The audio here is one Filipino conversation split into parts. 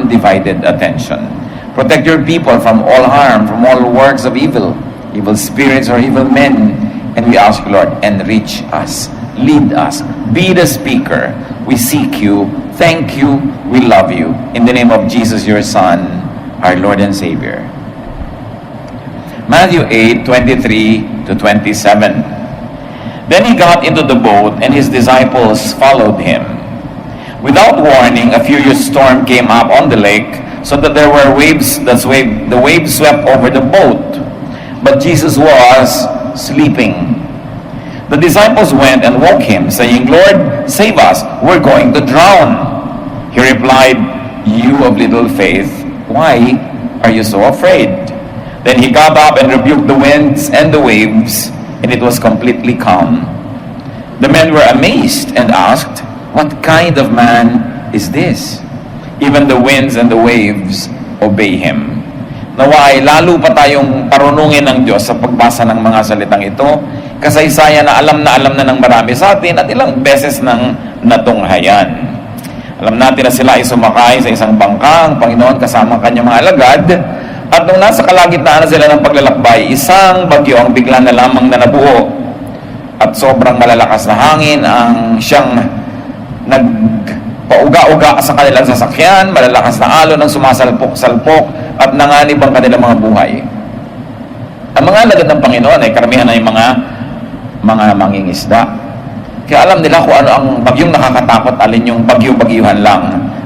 undivided attention. Protect your people from all harm, from all works of evil spirits or evil men. And we ask, Lord, enrich us, lead us, be the speaker. We seek you, thank you, we love you. In the name of Jesus, your Son, our Lord and Savior. Matthew 8:23 to 27. Then he got into the boat, and his disciples followed him. Without warning, a furious storm came up on the lake, so that there were waves. The waves swept over the boat. But Jesus was sleeping. The disciples went and woke him, saying, Lord, save us, we're going to drown. He replied, You of little faith, why are you so afraid? Then he got up and rebuked the winds and the waves, and it was completely calm. The men were amazed and asked, What kind of man is this? Even the winds and the waves obey him. Naway, lalo pa tayong parunungin ng Diyos sa pagbasa ng mga salitang ito, kasaysayan na alam na ng marami sa atin at ilang beses nang natunghayan. Alam natin na sila ay sumakay sa isang bangka, ang Panginoon kasama kanyang mga alagad, at nung nasa kalagitnaan na sila ng paglalakbay, isang bagyo ang bigla na lamang na nabuo, at sobrang malalakas na hangin ang siyang nagpauga-uga sa kanilang sasakyan, malalakas na alon ang sumasalpok-salpok at nanganib ang kanilang mga buhay. Ang mga alagad ng Panginoon ay karamihan ay mga mangingisda. Kaya alam nila kung ano ang bagyong nakakatakot, alin yung bagyo-bagyuhan lang.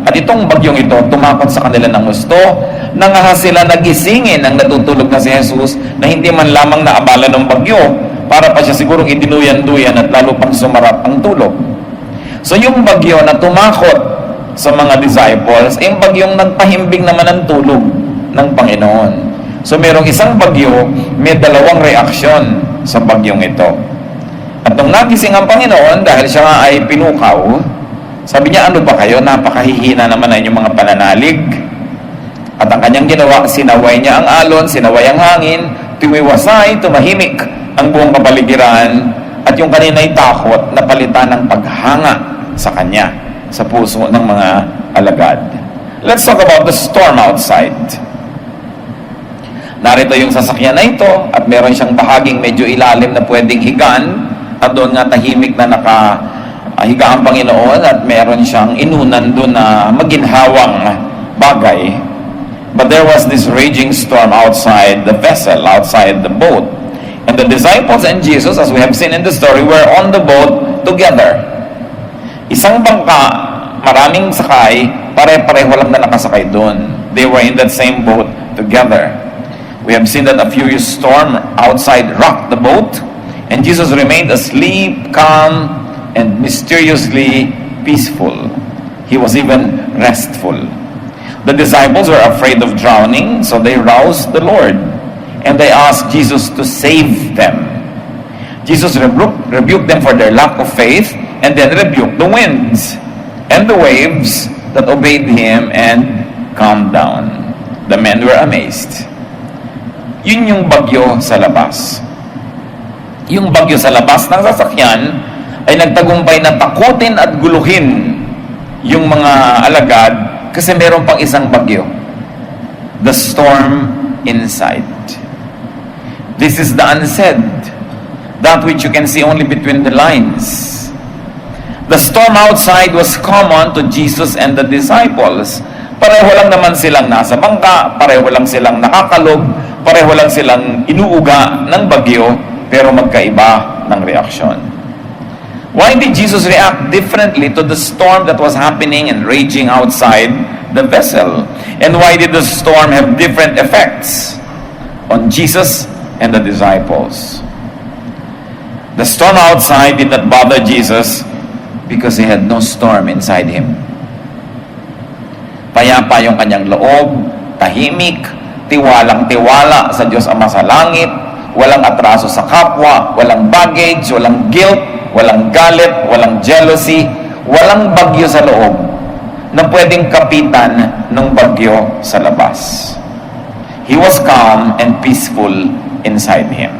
At itong bagyong ito, tumakot sa kanila ng gusto, nangahas sila nagisingin ang natutulog na si Jesus na hindi man lamang naabala ng bagyo, para pa siya sigurong idinuyan-duyan at lalo pang sumarap ang tulog. So yung bagyo na tumakot sa mga disciples, yung bagyong nagpahimbing naman ng tulog ng Panginoon. So merong isang bagyo, may dalawang reaksyon sa bagyong ito. At nung nagising ang Panginoon, dahil siya nga ay pinukaw, sabi niya, ano ba kayo? Napakahihina naman na inyong mga pananalig. At ang kanyang ginawa, sinaway niya ang alon, sinaway ang hangin, tumiwasay, tumahimik ang buong kapaligiran, at yung kanina'y takot na palitan ng paghanga sa kanya, sa puso ng mga alagad. Let's talk about the storm outside. Narito yung sasakyan na ito, at meron siyang bahaging medyo ilalim na pwedeng higaan, at doon nga tahimik na nakahiga ang Panginoon, at meron siyang inunan doon na maginhawang bagay. But there was this raging storm outside the vessel, outside the boat. And the disciples and Jesus, as we have seen in the story, were on the boat together. Isang bangka, maraming sakay, pare-pareho lang na nakasakay doon. They were in that same boat together. We have seen that a furious storm outside rocked the boat, and Jesus remained asleep, calm, and mysteriously peaceful. He was even restful. The disciples were afraid of drowning, so they roused the Lord, and they asked Jesus to save them. Jesus rebuked them for their lack of faith, and then rebuked the winds and the waves that obeyed him and calmed down. The men were amazed. Yun yung bagyo sa labas. Yung bagyo sa labas ng sasakyan ay nagtagumpay na takutin at guluhin yung mga alagad kasi meron pang isang bagyo. The storm inside. This is the unsaid. That which you can see only between the lines. The storm outside was common to Jesus and the disciples. Pareho lang naman silang nasa bangka, pareho lang silang nakakalob, pareho lang silang inuuga ng bagyo, pero magkaiba ng reaksyon. Why did Jesus react differently to the storm that was happening and raging outside the vessel? And why did the storm have different effects on Jesus and the disciples? The storm outside did not bother Jesus because he had no storm inside him. Payapa yung kanyang loob, tahimik, tiwalang-tiwala sa Diyos Ama sa langit, walang atraso sa kapwa, walang baggage, walang guilt, walang galit, walang jealousy, walang bagyo sa loob na pwedeng kapitan ng bagyo sa labas. He was calm and peaceful inside him.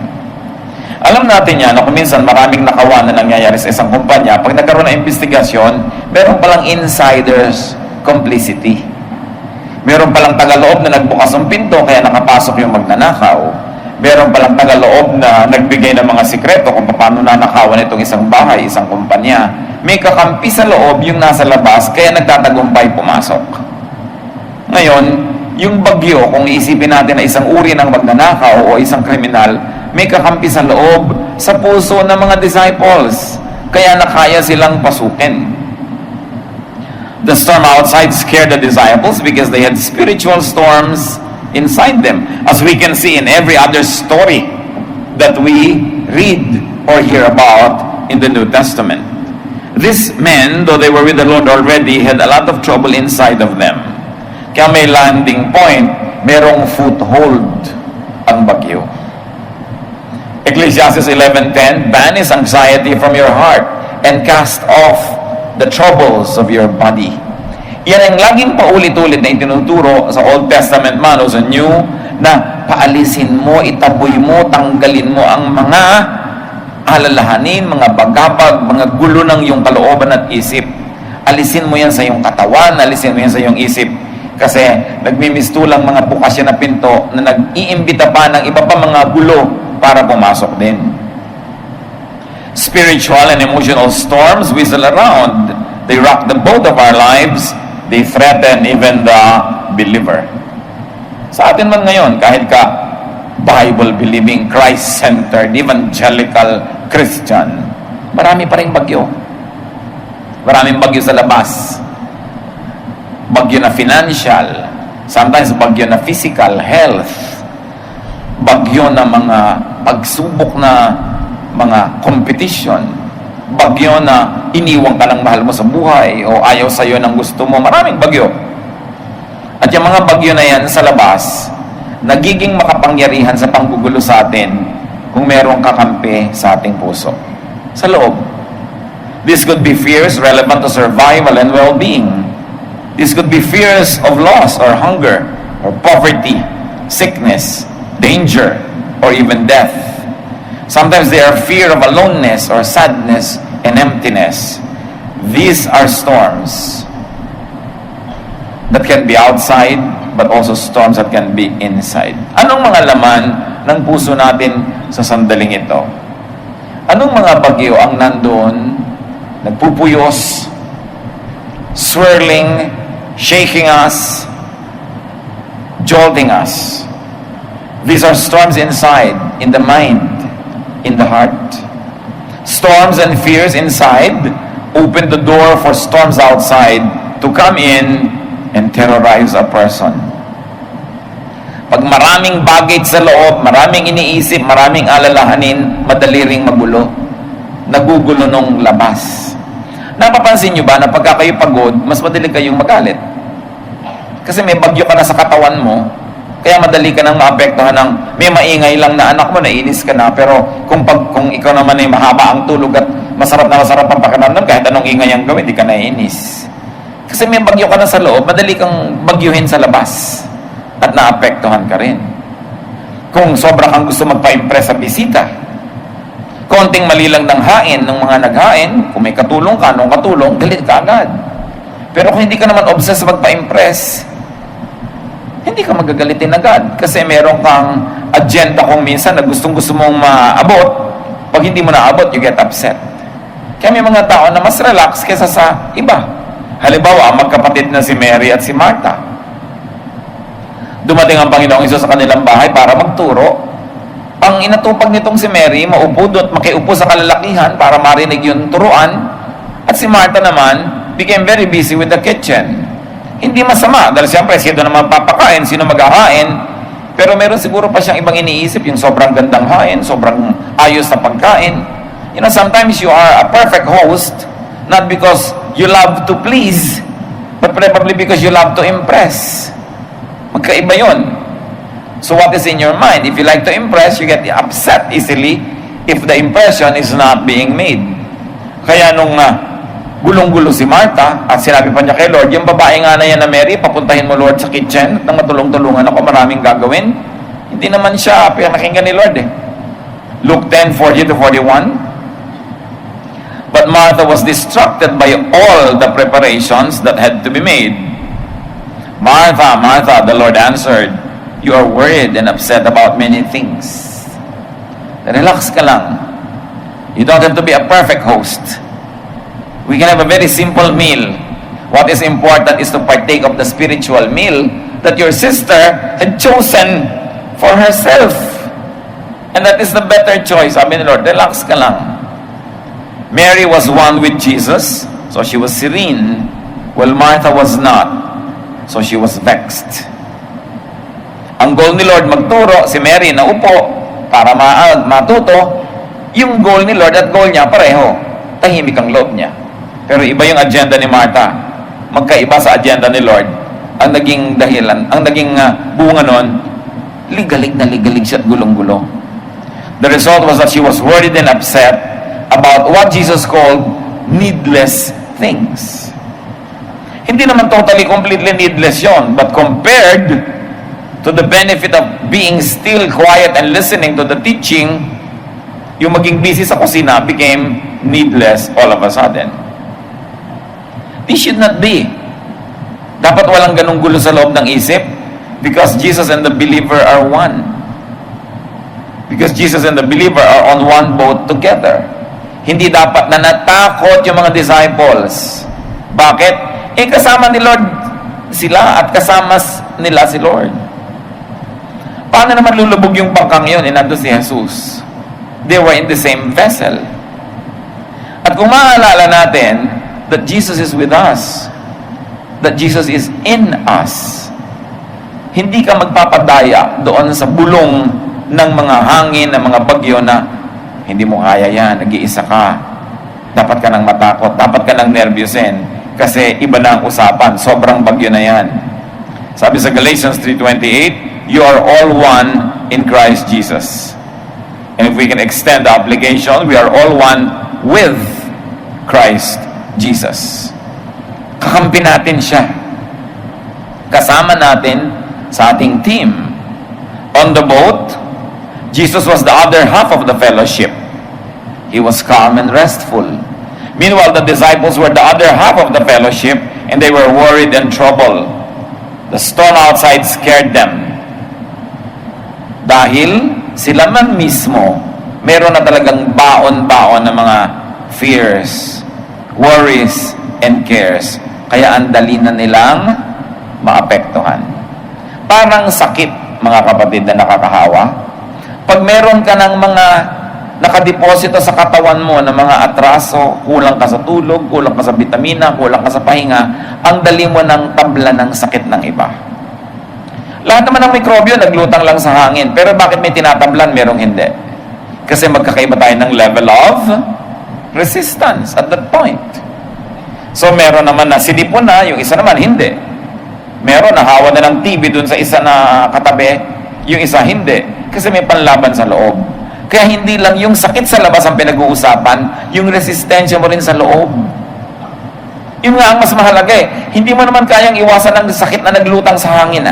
Alam natin yan, kung minsan maraming nakawan na nangyayari sa isang kumpanya, pag nagkaroon ng investigasyon, meron palang insiders complicity. Meron palang tagaloob na nagbukas ng pinto kaya nakapasok yung magnanakaw. Meron palang tagaloob na nagbigay ng mga sikreto kung paano nanakawan itong isang bahay, isang kumpanya. May kakampi sa loob yung nasa labas kaya nagtatagumpay pumasok. Ngayon, yung bagyo, kung iisipin natin na isang uri ng magnanakaw o isang kriminal, may kakampi sa loob, sa puso ng mga disciples. Kaya nakaya silang pasukin. The storm outside scared the disciples because they had spiritual storms inside them. As we can see in every other story that we read or hear about in the New Testament. These men, though they were with the Lord already, had a lot of trouble inside of them. Kaya may landing point, merong foothold ang bagyo. Ecclesiastes 11:10, banish anxiety from your heart and cast off the troubles of your body. Yan ang laging paulit-ulit na itinuturo sa Old Testament man o sa New, na paalisin mo, itaboy mo, tanggalin mo ang mga alalahanin, mga bagabag, mga gulo ng iyong kalooban at isip. Alisin mo yan sa iyong katawan, alisin mo yan sa iyong isip. Kasi nagmimistulang mga bukas yan na pinto na nag-iimbita pa ng iba pa mga gulo para pumasok din. Spiritual and emotional storms whistle around. They rock the boat of our lives. They threaten even the believer. Sa atin man ngayon, kahit ka Bible-believing, Christ-centered, evangelical Christian, marami pa rin bagyo. Maraming bagyo sa labas. Bagyo na financial. Sometimes bagyo na physical, health. Bagyo na mga pagsubok na mga competition, bagyo na iniwang ka ng mahal mo sa buhay o ayaw sa'yo ng gusto mo, maraming bagyo. At yung mga bagyo na yan sa labas, nagiging makapangyarihan sa panggugulo sa atin kung merong kakampi sa ating puso. Sa loob. This could be fears relevant to survival and well-being. This could be fears of loss or hunger or poverty, sickness, danger, or even death. Sometimes they are fear of aloneness or sadness and emptiness. These are storms that can be outside, but also storms that can be inside. Anong mga laman ng puso natin sa sandaling ito? Anong mga bagyo ang nandoon, nagpupuyos, swirling, shaking us, jolting us? These are storms inside, in the mind, in the heart. Storms and fears inside open the door for storms outside to come in and terrorize a person. Pag maraming baggage sa loob, maraming iniisip, maraming alalahanin, madali ring magulo. Nagugulo nung labas. Napapansin nyo ba na pagka kayo pagod, mas madali kayong magalit? Kasi may bagyo ka na sa katawan mo, kaya madali ka nang maapektuhan ng may maingay lang na anak mo, nainis ka na. Pero kung ikaw naman ay mahaba ang tulog at masarap ang pakiramdam, kahit anong ingay ang gawin, di ka naiinis. Kasi may bagyo ka na sa loob, madali kang bagyuhin sa labas at naapektuhan ka rin. Kung sobra kang gusto magpa-impress sa bisita, konting mali lang ng hain ng mga naghain, kung may katulong ka, nung katulong, galit ka agad. Pero kung hindi ka naman obsessed sa magpa-impress, hindi ka magagalitin agad kasi meron kang agenda kung minsan na gustong-gusto mong maabot. Pag hindi mo naabot, you get upset. Kaya may mga tao na mas relax kaysa sa iba. Halimbawa, magkapatid na si Mary at si Martha. Dumating ang Panginoong Hesus sa kanilang bahay para magturo. Ang inatupag nitong si Mary, maupo doon, makiupo sa kalalakihan para marinig yung turuan. At si Martha naman became very busy with the kitchen. Hindi masama, dahil siyempre, sino naman papakain, sino maghahain, pero meron siguro pa siyang ibang iniisip, yung sobrang gandang hain, sobrang ayos na pagkain. You know, sometimes you are a perfect host, not because you love to please, but probably because you love to impress. Magkaiba yun. So what is in your mind? If you like to impress, you get upset easily if the impression is not being made. Kaya nung gulong-gulo si Martha at sinabi pa niya kay Lord, yung babae nga na yan na Mary, papuntahin mo Lord sa kitchen nang matulong-tulungan ako, maraming gagawin. Hindi naman siya pinakinggan ni Lord eh. Luke 10:40-41. But Martha was distracted by all the preparations that had to be made. Martha, Martha, the Lord answered, you are worried and upset about many things. Relax ka lang. You don't have to be a perfect host. We can have a very simple meal. What is important is to partake of the spiritual meal that your sister had chosen for herself. And that is the better choice. Sabi ni Lord, relax ka lang. Mary was one with Jesus, so she was serene, while Martha was not, so she was vexed. Ang goal ni Lord magturo, si Mary na upo para matuto. Yung goal ni Lord at goal niya pareho. Tahimik ang loob niya. Pero iba yung agenda ni Martha. Magkaiba sa agenda ni Lord. Ang naging dahilan, ang naging bunga nun, ligalig na ligalig siya at gulong-gulo. The result was that she was worried and upset about what Jesus called needless things. Hindi naman totally, completely needless yon, but compared to the benefit of being still, quiet, and listening to the teaching, yung maging busy sa kusina became needless all of a sudden. This should not be. Dapat walang ganung gulo sa loob ng isip, because Jesus and the believer are one. Because Jesus and the believer are on one boat together. Hindi dapat na natakot yung mga disciples. Bakit? Kasama ni Lord sila at kasama nila si Lord. Paano naman lulubog yung bangkang yun? Nandun si Jesus. They were in the same vessel. At kung maaalala natin that Jesus is with us, that Jesus is in us, hindi ka magpapadaya doon sa bulong ng mga hangin, ng mga bagyo na hindi mo kaya yan, nag-iisa ka, dapat ka nang matakot, dapat ka nang nervyusin kasi iba na ang usapan, sobrang bagyo na yan. Sabi sa Galatians 3:28, you are all one in Christ Jesus. And if we can extend the application, we are all one with Christ Jesus. Kakampi natin siya. Kasama natin sa ating team. On the boat, Jesus was the other half of the fellowship. He was calm and restful. Meanwhile, the disciples were the other half of the fellowship, and they were worried and troubled. The storm outside scared them. Dahil sila man mismo, meron na talagang baon-baon ng mga fears, worries, and cares. Kaya ang dali na nilang maapektuhan. Parang sakit, mga kapatid, na nakakahawa. Pag meron ka ng mga nakadeposito sa katawan mo ng mga atraso, kulang ka sa tulog, kulang ka sa bitamina, kulang ka sa pahinga, ang dali mo ng tabla ng sakit ng iba. Lahat naman ng mikrobyo naglutang lang sa hangin, pero bakit may tinatablan, merong hindi? Kasi magkakaiba tayo ng level of resistance at that point. So meron naman na sinipon na, yung isa naman hindi. Meron na hawa na ng TB dun sa isa na katabi, yung isa hindi. Kasi may panlaban sa loob. Kaya hindi lang yung sakit sa labas ang pinag-uusapan, yung resistensya mo rin sa loob. Yun nga ang mas mahalaga eh. Hindi mo naman kayang iwasan ng sakit na naglutang sa hangin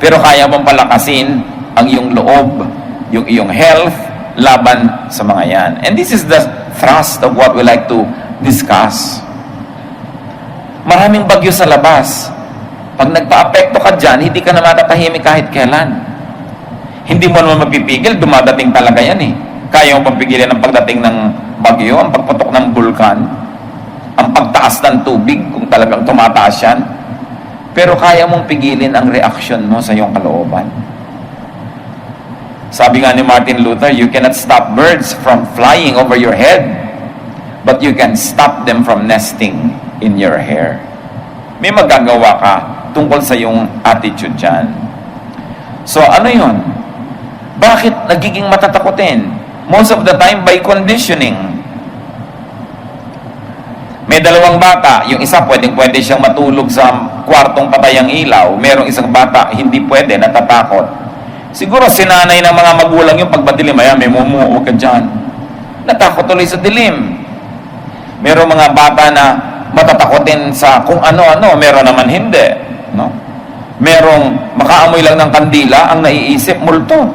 pero kaya mong palakasin ang iyong loob, yung iyong health, laban sa mga yan. And this is the thrust of what we like to discuss. Maraming bagyo sa labas. Pag nagpa-apekto ka dyan, hindi ka na matatahimik kahit kailan. Hindi mo naman mapipigil, dumadating talaga yan eh. Kaya mo pagpigilin ang pagdating ng bagyo, ang pagputok ng bulkan, ang pagtaas ng tubig, kung talagang tumataas yan. Pero kaya mong pigilin ang reaksyon mo sa iyong kalooban. Sabi nga ni Martin Luther, you cannot stop birds from flying over your head, but you can stop them from nesting in your hair. May magagawa ka tungkol sa iyong attitude dyan. So ano yun? Bakit nagiging matatakotin? Most of the time by conditioning. May dalawang bata, yung isa pwede siyang matulog sa kwartong patay ang ilaw, merong isang bata hindi pwede, natatakot. Siguro sinanay ng mga magulang yung pagmadilim, ayan, may mumuo ka dyan. Natakot tuloy sa dilim. Merong mga bata na matatakotin sa kung ano-ano, meron naman hindi. No? Merong makaamoy lang ng kandila, ang naiisip, multo.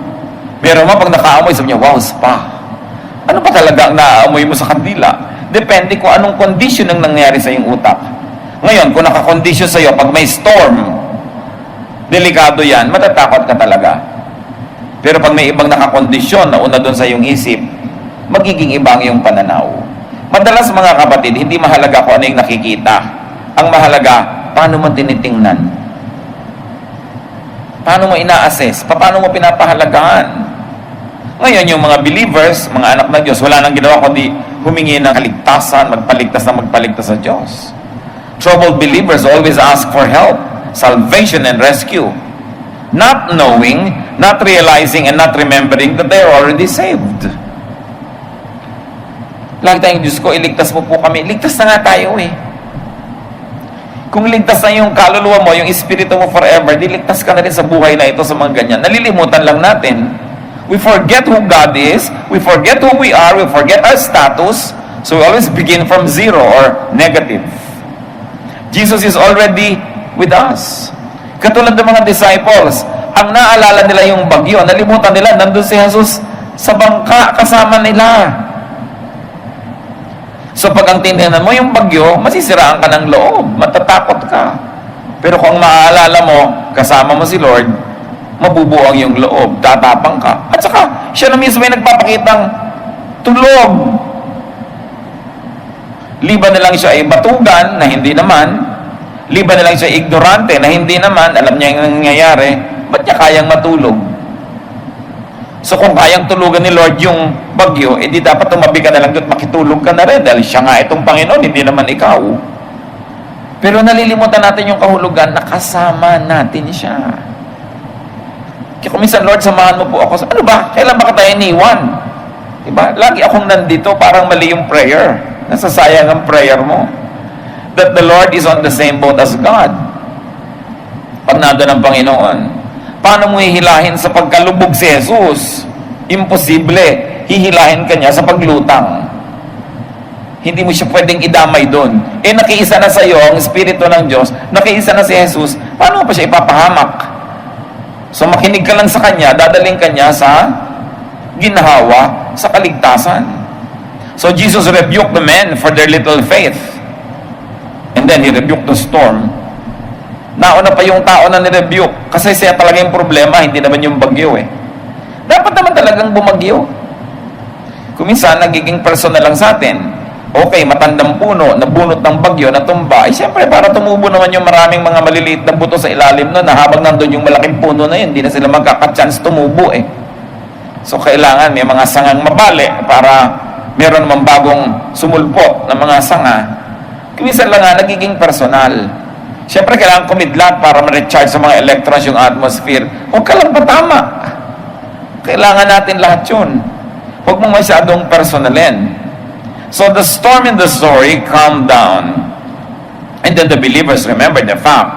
Meron pag nakaamoy, sabi niya, wow, spa. Ano pa talaga ang naaamoy mo sa kandila? Depende kung anong condition ang nangyari sa iyong utak. Ngayon, kung nakakondisyon sa'yo, pag may storm, delikado yan, matatakot ka talaga. Pero pag may ibang nakakondisyon na una doon sa iyong isip, magiging ibang yung pananaw. Madalas mga kapatid, hindi mahalaga kung ano yung nakikita. Ang mahalaga, paano mo tinitingnan? Paano mo ina-assess? Paano mo pinapahalagahan? Ngayon, yung mga believers, mga anak ng Diyos, wala nang ginawa kundi humingi ng kaligtasan, magpaligtas sa Diyos. Troubled believers always ask for help, salvation and rescue. Not knowing, not realizing, and not remembering that they are already saved. Lagi tayong, Diyos ko, iligtas mo po kami. Ligtas na nga tayo eh. Kung ligtas na yung kaluluwa mo, yung espiritu mo forever, diligtas ka na rin sa buhay na ito sa mga ganyan. Nalilimutan lang natin. We forget who God is, we forget who we are, we forget our status, so we always begin from zero or negative. Jesus is already with us. Katulad ng mga disciples, ang naalala nila yung bagyo, nalimutan nila, nandun si Jesus sa bangka, kasama nila. So pag ang tinignan mo yung bagyo, masisiraan ka ng loob, matatakot ka. Pero kung maaalala mo, kasama mo si Lord, mabubuang yung loob, tatapang ka. At saka, siya na mismo ay nagpapakitang tulog. Liban na lang siya ay batugan, na hindi naman. Liban na lang siya ay ignorante, na hindi naman. Alam niya yung nangyayari. Ba't niya kayang matulog? So kung kayang tulugan ni Lord yung bagyo, di dapat tumabi ka na lang doon at makitulog ka na rin. Dahil siya nga itong Panginoon, hindi naman ikaw. Pero nalilimutan natin yung kahulugan na kasama natin siya. Kaya kung minsan, Lord, samahan mo po ako. Ano ba? Kailan ba tayo iniwan? Diba? Lagi akong nandito, parang mali yung prayer. Nasasayang ang prayer mo. That the Lord is on the same boat as God. Pag nandun ang Panginoon, paano mo hihilahin sa pagkalubog si Jesus? Imposible. Hihilahin ka niya sa paglutang. Hindi mo siya pwedeng idamay doon. Nakiisa na sa iyo ang Espiritu ng Diyos, nakiisa na si Jesus, paano mo pa siya ipapahamak? So makinig ka lang sa Kanya, dadaling ka niya sa ginhawa, sa kaligtasan. So Jesus rebuked the men for their little faith. And then He rebuked the storm. Nauna pa yung tao na nirebuke, kasi siya talaga yung problema, hindi naman yung bagyo eh. Dapat naman talagang bumagyo. Kung minsan, nagiging personal lang sa atin. Okay, matandang puno, nabunot ng bagyo, natumba. Siyempre, para tumubo naman yung maraming mga maliliit na buto sa ilalim na habang nandun yung malaking puno na yun, hindi na sila magkakachance tumubo eh. So, kailangan may mga sangang mabali para meron namang bagong sumulpot na mga sanga. Minsan lang nga, nagiging personal. Siyempre, kailangan kumidlat para ma-recharge sa mga electrons yung atmosphere. Huwag ka lang patama. Kailangan natin lahat yun. Huwag mo masyadong personalin. So the storm in the story calmed down. And then the believers remembered the fact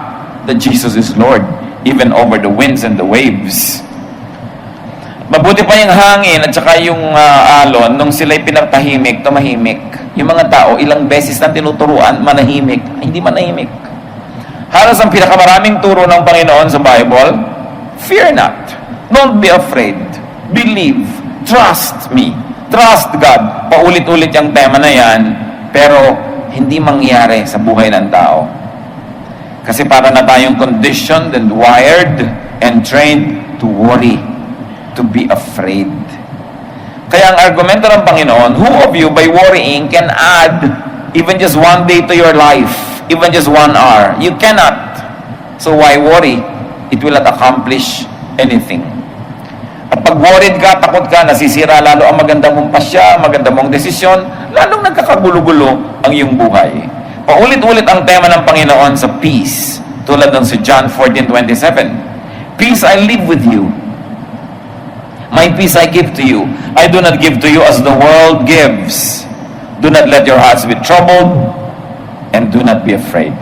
that Jesus is Lord, even over the winds and the waves. Mabuti pa yung hangin at saka yung alon, nung sila'y pinatahimik, tumahimik. Yung mga tao, ilang beses na tinuturuan, manahimik. Ay, hindi manahimik. Halos ang pinakamaraming turo ng Panginoon sa Bible, fear not. Don't be afraid. Believe. Trust me. Trust God. Paulit-ulit yung tema na yan, pero hindi mangyari sa buhay ng tao. Kasi para na tayong conditioned and wired and trained to worry, to be afraid. Kaya ang argumento ng Panginoon, who of you by worrying can add even just one day to your life, even just 1 hour? You cannot. So why worry? It will not accomplish anything. At pag worried ka, takot ka, nasisira lalo ang maganda mong pasya, maganda mong desisyon, lalong nagkakagulo-gulo ang iyong buhay. Paulit-ulit ang tema ng Panginoon sa peace. Tulad ng sa John 14:27. Peace I live with you. My peace I give to you. I do not give to you as the world gives. Do not let your hearts be troubled, and do not be afraid.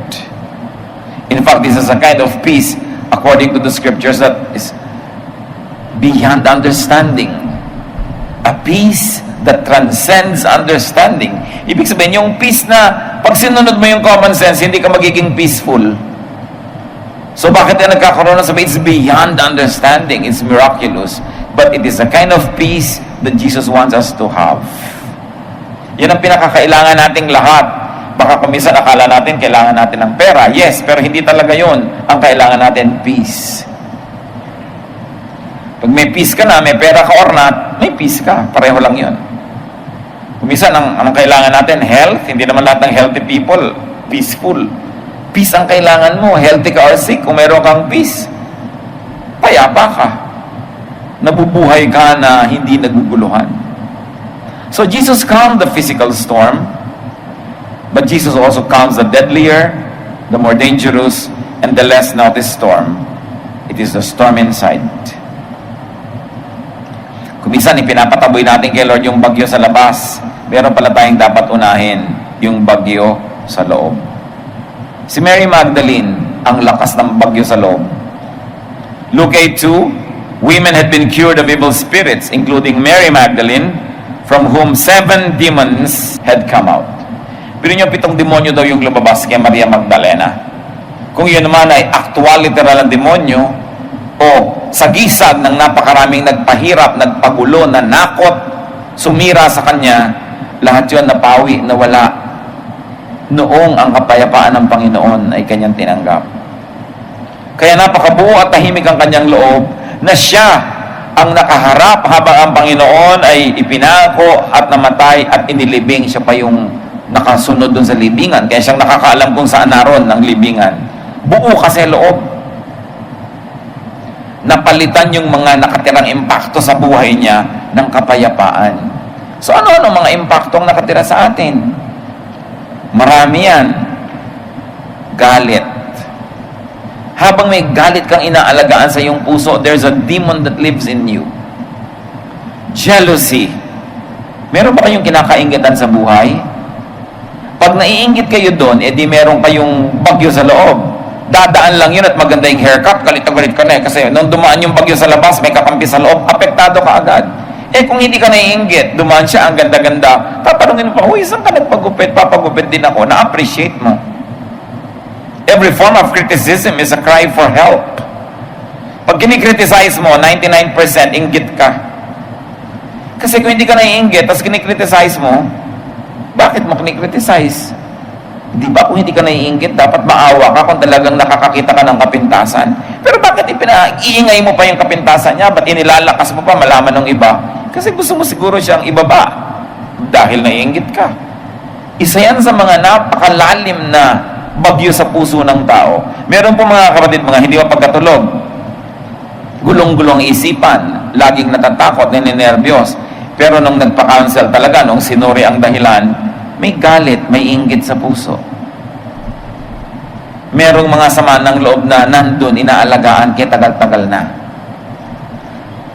In fact, this is a kind of peace, according to the scriptures, that is beyond understanding. A peace that transcends understanding. Ibig sabihin, yung peace na pag sinunod mo yung common sense, hindi ka magiging peaceful. So bakit na nagkakaroon ng sabi, it's beyond understanding, it's miraculous, but it is a kind of peace that Jesus wants us to have. Yan ang pinakakailangan nating lahat. Baka kuminsan akala natin kailangan natin ng pera. Yes, pero hindi talaga yon ang kailangan natin, peace. Pag may peace ka na, may pera ka or not, may peace ka. Pareho lang yon. Kuminsan, ang kailangan natin, health. Hindi naman lahat ng healthy people peaceful. Peace ang kailangan mo. Healthy ka or sick, kung meron kang peace, payapa ka. Nabubuhay ka na hindi naguguluhan. So Jesus calmed the physical storm, but Jesus also calms the deadlier, the more dangerous, and the less noticed storm. It is the storm inside. Kung minsan ipinapataboy natin kay Lord yung bagyo sa labas, meron pala tayong dapat unahin, yung bagyo sa loob. Si Mary Magdalene, ang lakas ng bagyo sa loob. Luke 8:2, women had been cured of evil spirits, including Mary Magdalene, from whom 7 demons had come out. Pero yung 7 demonyo daw yung lumabas kay Maria Magdalena. Kung yun naman ay actual literal na demonyo o sagisag ng napakaraming nagpahirap, nagpagulo, nanakot, sumira sa kanya, lahat yun napawi, nawala noong ang kapayapaan ng Panginoon ay kanyang tinanggap. Kaya napakabuo at tahimik ang kanyang loob na siya ang nakaharap habang ang Panginoon ay ipinako at namatay at inilibing. Siya pa yung nakasunod dun sa libingan. Kaya siyang nakakaalam kung saan naroon ang libingan. Buo kasi loob. Napalitan yung mga nakatirang impakto sa buhay niya ng kapayapaan. So ano-ano mga impakto ang nakatira sa atin? Marami yan. Galit. Habang may galit kang inaalagaan sa iyong puso, there's a demon that lives in you. Jealousy. Meron ba kayong kinakaingitan sa buhay? Pag naiinggit kayo doon, edi meron kayong bagyo sa loob. Dadaan lang yun at maganda yung haircut, galit na galit ka na eh. Kasi nung dumaan yung bagyo sa labas, may kakampi sa loob, apektado ka agad. Eh kung hindi ka naiinggit, dumaan siya, ang ganda-ganda, tatanungin mo pa, uy, saan ka nagpagupit? Papagupit din ako. Na-appreciate mo. Every form of criticism is a cry for help. Pag kinikriticize mo, 99% inggit ka. Kasi kung hindi ka naiinggit, tapos kinikriticize mo, bakit mo kinikriticize? Di ba kung hindi ka naiinggit, dapat maawa ka kung talagang nakakakita ka ng kapintasan. Pero bakit iingay mo pa yung kapintasan niya? Ba't inilalakas mo pa malaman ng iba? Kasi gusto mo siguro siyang ibaba dahil naiinggit ka. Isa yan sa mga napakalalim na bagyo sa puso ng tao. Meron po mga kapatid, mga hindi mapagkatulog. Gulong-gulong isipan, laging natatakot, ninenervyos. Pero nung nagpa-counsel talaga, nung sinuri ang dahilan, may galit, may inggit sa puso. Merong mga sama ng loob na nandun, inaalagaan kaya tagal-tagal na.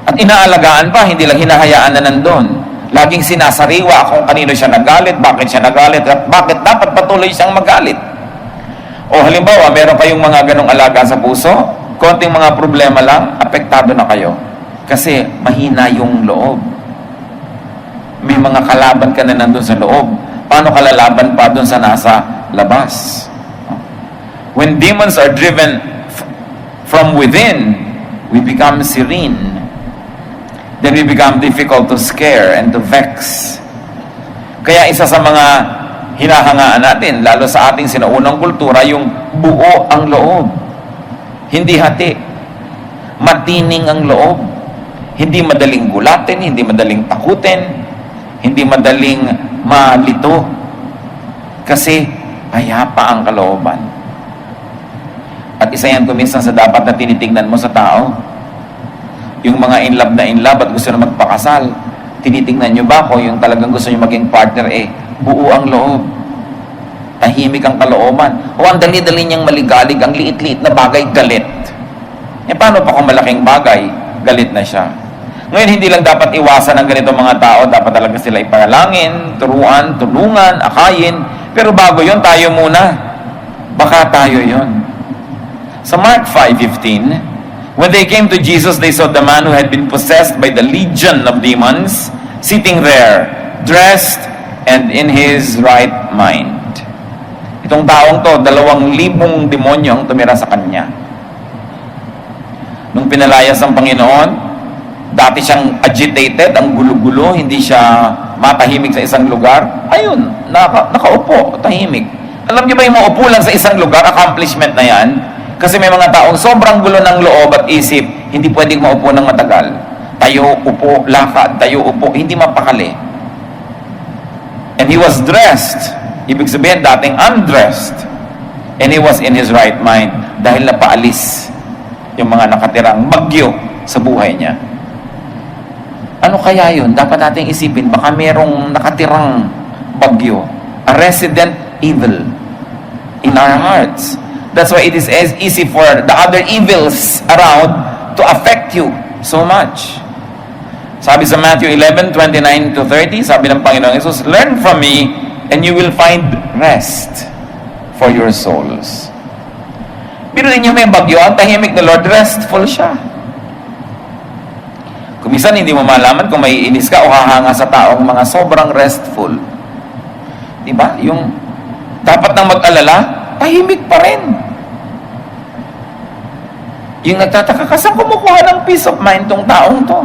At inaalagaan pa, hindi lang hinahayaan na nandun. Laging sinasariwa kung kanino siya nagalit, bakit siya nagalit, at bakit dapat patuloy siyang magalit. O halimbawa, meron kayong mga ganong alaga sa puso, konting mga problema lang, apektado na kayo. Kasi mahina yung loob. May mga kalaban ka na nandun sa loob. Paano kalalaban pa dun sa nasa labas? When demons are driven from within, we become serene. Then we become difficult to scare and to vex. Kaya isa sa mga hinahangaan natin, lalo sa ating sinaunang kultura, yung buo ang loob. Hindi hati. Matining ang loob. Hindi madaling gulatin, hindi madaling takutin, hindi madaling malito. Kasi payapa ang kalooban. At isa yan kuminsan sa dapat na tinitingnan mo sa tao. Yung mga in love at gusto na magpakasal, tinitingnan nyo ba kung yung talagang gusto nyo maging partner, buo ang loob. Tahimik ang kalooban. O ang dali-dali niyang maligalig, ang liit-liit na bagay, galit. Paano pa kung malaking bagay, galit na siya? Ngayon, hindi lang dapat iwasan ng ganito mga tao, dapat talaga sila ipanalangin, turuan, tulungan, akayin. Pero bago yon, tayo muna. Baka tayo yon. Sa Mark 5:15, when they came to Jesus, they saw the man who had been possessed by the legion of demons, sitting there, dressed and in his right mind. Itong taong to, 2,000 demonyo ang tumira sa kanya. Nung pinalayas ang Panginoon, Dati siyang agitated, ang gulo-gulo, hindi siya matahimik sa isang lugar. Ayun, nakaupo, tahimik. Alam niyo ba yung maupo lang sa isang lugar, accomplishment na yan? Kasi may mga taong sobrang gulo ng loob at isip, hindi pwedeng maupo ng matagal. Tayo, upo, lakad, tayo, upo, hindi mapakali. And he was dressed. Ibig sabihin, dating undressed. And he was in his right mind dahil napaalis yung mga nakatirang bagyo sa buhay niya. Ano kaya yun? Dapat nating isipin, baka merong nakatirang bagyo, a resident evil in our hearts. That's why it is as easy for the other evils around to affect you so much. Sabi sa Matthew 11:29-30, sabi ng Panginoon Jesus, learn from me and you will find rest for your souls. Biruin niyo may bagyo, ang tahimik na Lord, restful siya. Kung minsan hindi mo malaman kung may inis ka o hahanga sa taong mga sobrang restful. Diba? Yung dapat nang mag-alala, tahimik pa rin. Yung nagtataka ka, saan kumukuha ng peace of mind tong taong to?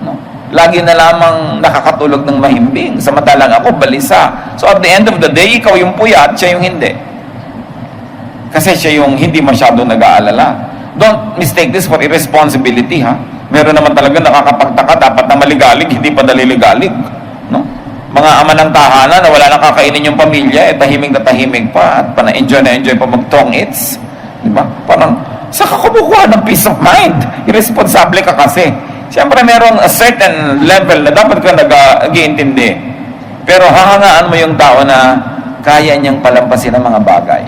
No? Lagi na lamang nakakatulog ng mahimbing. Samantalang ako, balisa. So at the end of the day, ikaw yung puyat, siya yung hindi. Kasi siya yung hindi masyado nag-aalala. Don't mistake this for irresponsibility, ha? Meron naman talaga nakakapagtaka, dapat na maligalig, hindi pa daliligalig. No? Mga ama ng tahanan na wala nang kakainin yung pamilya, tahimik na tahimik pa, at na-enjoy pa mag-tong its. Diba? Parang, saan ka kumukuha ng peace of mind? Irresponsible ka kasi. Siyempre, merong a certain level na dapat ka nag-iintindi. Pero hahangaan mo yung tao na kaya niyang palampasin ang mga bagay.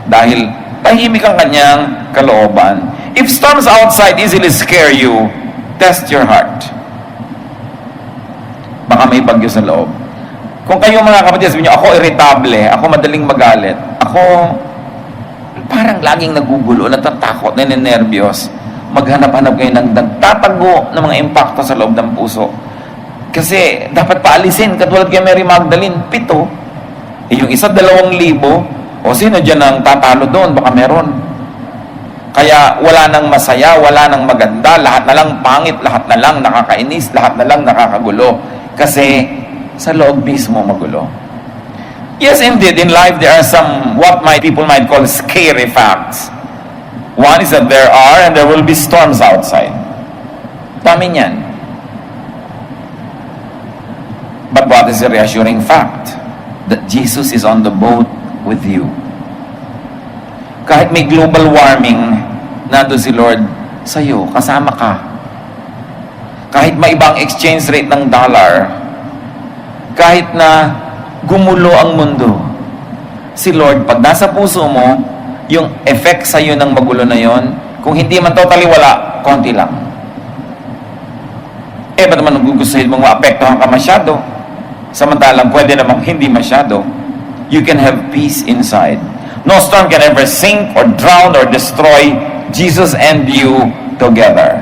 Dahil tahimik ang kanyang kalooban. If storms outside easily scare you, test your heart. Baka may bagyo sa loob. Kung kayo mga kapatid, sabi niyo, ako irritable, ako madaling magalit, ako parang laging nagugulo, natatakot, ninenervyos, maghanap-hanap kayo ng nagtatago ng mga impacto sa loob ng puso. Kasi dapat paalisin, katulad kay Mary Magdalene, 7. Yung isa, 2,000. O sino dyan ang tatalo doon? Baka meron. Kaya wala nang masaya, wala nang maganda, lahat na lang pangit, lahat na lang nakakainis, lahat na lang nakakagulo. Kasi sa loob mismo magulo. Yes, indeed, in life there are some what people might call scary facts. One is that there are and there will be storms outside. Dami niyan. But what is the reassuring fact? That Jesus is on the boat with you. Kahit may global warming, nandun si Lord sa'yo, kasama ka. Kahit may ibang exchange rate ng dollar, kahit na gumulo ang mundo, si Lord, pag nasa puso mo, yung effect sa'yo ng magulo na yon, kung hindi man totally wala, konti lang. Ba't naman gugustuhin mong maapektuhan ka masyado? Samantalang pwede namang hindi masyado. You can have peace inside. No storm can ever sink or drown or destroy Jesus and you together.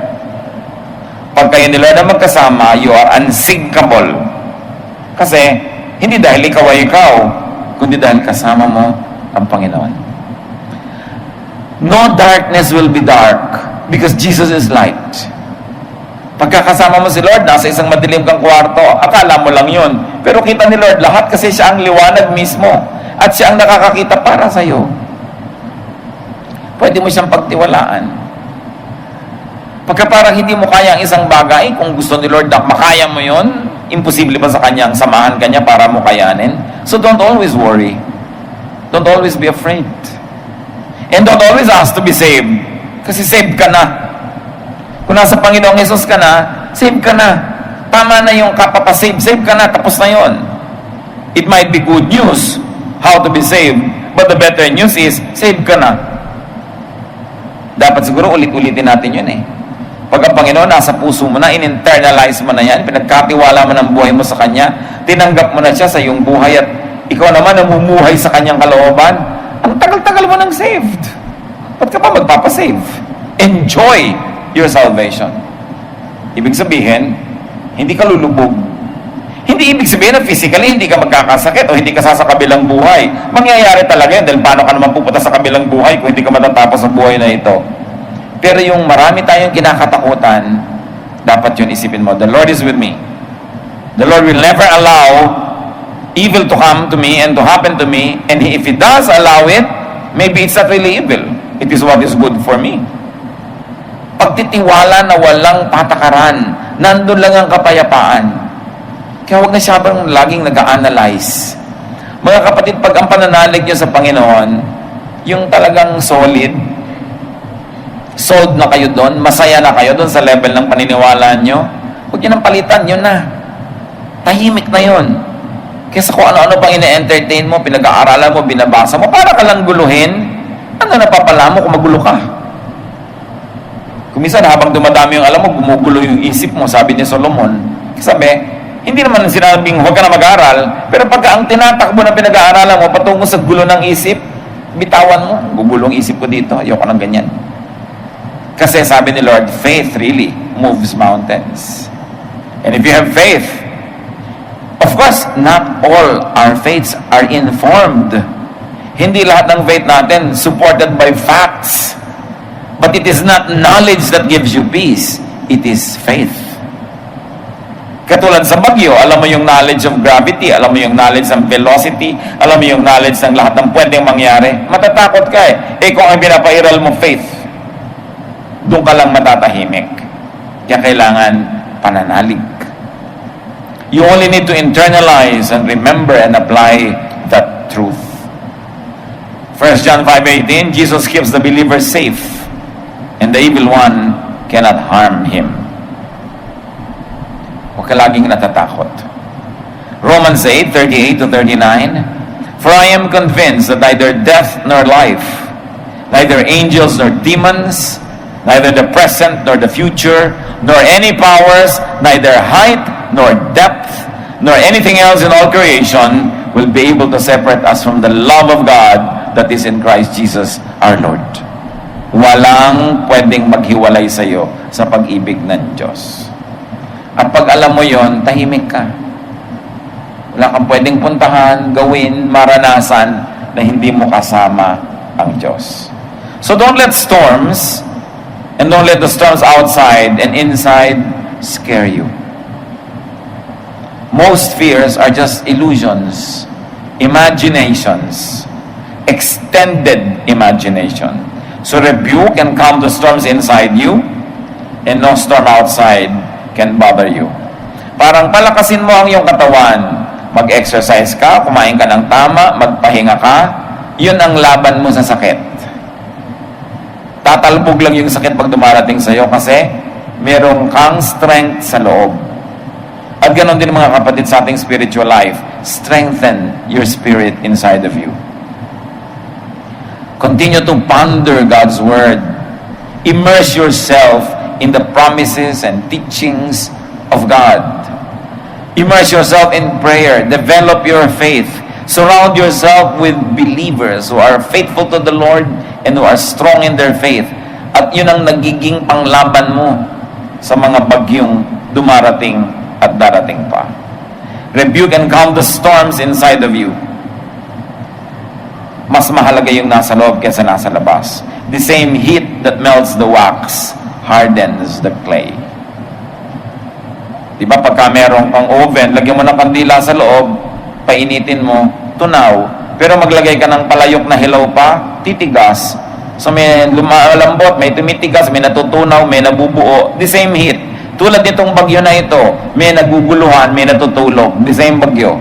Pag kayo ni Lord na magkasama, you are unsinkable. Kasi, hindi dahil ikaw ay ikaw, kundi dahil kasama mo ang Panginoon. No darkness will be dark because Jesus is light. Pagkakasama mo si Lord, nasa isang madilim kang kwarto, akala mo lang yun. Pero kita ni Lord lahat kasi siya ang liwanag mismo. At siya ang nakakakita para sa iyo. Pwede mo siyang pagtiwalaan. Pagka parang hindi mo kaya ang isang bagay, kung gusto ni Lord na makaya mo yon, imposible pa sa Kanya ang samahan Kanya para mo kayanin. So don't always worry. Don't always be afraid. And don't always ask to be saved. Kasi saved ka na. Kung nasa Panginoong Jesus ka na, save ka na. Tama na yung kapapasave. Save ka na. Tapos na yon. It might be good news how to be saved. But the better news is, save ka na. Dapat siguro ulit-ulitin natin yun eh. Pag ang Panginoon nasa puso mo na, in-internalize mo na yan, pinagkatiwala mo ng buhay mo sa Kanya, tinanggap mo na siya sa iyong buhay at ikaw naman namumuhay sa Kanyang kalooban, ang tagal-tagal mo nang saved. Ba't ka pa magpapasave? Enjoy your salvation. Ibig sabihin, hindi ka lulubog. Hindi ibig sabihin na physically hindi ka magkakasakit o hindi ka sa kabilang buhay. Mangyayari talaga yun dahil paano ka naman pupunta sa kabilang buhay kung hindi ka matatapos sa buhay na ito. Pero yung marami tayong kinakatakutan, dapat yun isipin mo. The Lord is with me. The Lord will never allow evil to come to me and to happen to me. And if He does allow it, maybe it's not really evil. It is what is good for me. Pagtitiwala na walang patakaran, nandun lang ang kapayapaan. Kaya huwag na siya bang laging nag-a-analyze. Mga kapatid, pag ang pananalig nyo sa Panginoon, yung talagang solid, sold na kayo doon, masaya na kayo doon sa level ng paniniwala nyo, huwag nyo nang palitan, yun na. Tahimik na yun. Kesa kung ano-ano pang ine-entertain mo, pinag-aaralan mo, binabasa mo, para ka lang guluhin, ano napapala mo kung magulo ka? Kung minsan, habang dumadami yung alam mo, gumugulo yung isip mo, sabi ni Solomon. Sabi, hindi naman sinabing huwag ka na mag-aaral, pero pagka ang tinatakbo na pinag-aaralan mo, patungo sa gulo ng isip, bitawan mo, gugulong isip ko dito, ayoko ng ganyan. Kasi sabi ni Lord, faith really moves mountains. And if you have faith, of course, not all our faiths are informed. Hindi lahat ng faith natin supported by facts. But it is not knowledge that gives you peace. It is faith. Katulad sa bagyo, alam mo yung knowledge of gravity, alam mo yung knowledge ng velocity, alam mo yung knowledge ng lahat ng pwedeng mangyari. Matatakot ka eh. Kung ang pinapairal mo faith, doon ka lang matatahimik. Kaya kailangan pananalig. You only need to internalize and remember and apply that truth. 1 John 5:18, Jesus keeps the believer safe, and the evil one cannot harm him. Huwag ka laging natatakot. Romans 8:38-39, for I am convinced that neither death nor life, neither angels nor demons, neither the present nor the future, nor any powers, neither height nor depth, nor anything else in all creation will be able to separate us from the love of God that is in Christ Jesus our Lord. Walang pwedeng maghiwalay sa iyo sa pag-ibig ng Diyos. At pag alam mo yon, tahimik ka. Wala kang pwedeng puntahan, gawin, maranasan na hindi mo kasama ang Diyos. So don't let storms, and don't let the storms outside and inside scare you. Most fears are just illusions, imaginations, extended imagination. So rebuke and calm the storms inside you, and no storm outside can bother you. Parang palakasin mo ang iyong katawan. Mag-exercise ka, kumain ka ng tama, magpahinga ka. Yun ang laban mo sa sakit. Tatalbog lang yung sakit pag dumarating sa iyo kasi merong kang strength sa loob. At ganon din mga kapatid sa ating spiritual life. Strengthen your spirit inside of you. Continue to ponder God's Word. Immerse yourself in the promises and teachings of God. Immerse yourself in prayer. Develop your faith. Surround yourself with believers who are faithful to the Lord and who are strong in their faith. At yun ang nagiging panglaban mo sa mga bagyong dumarating at darating pa. Rebuke and calm the storms inside of you. Mas mahalaga yung nasa loob kaysa nasa labas. The same heat that melts the wax hardens the clay. Diba pagka meron kang oven, lagyan mo ng kandila sa loob, painitin mo, tunaw. Pero maglagay ka ng palayok na hilaw pa, titigas. So may lumalambot, may tumitigas, may natutunaw, may nabubuo. The same heat. Tulad nitong bagyo na ito, may naguguluhan, may natutulog. The same bagyo.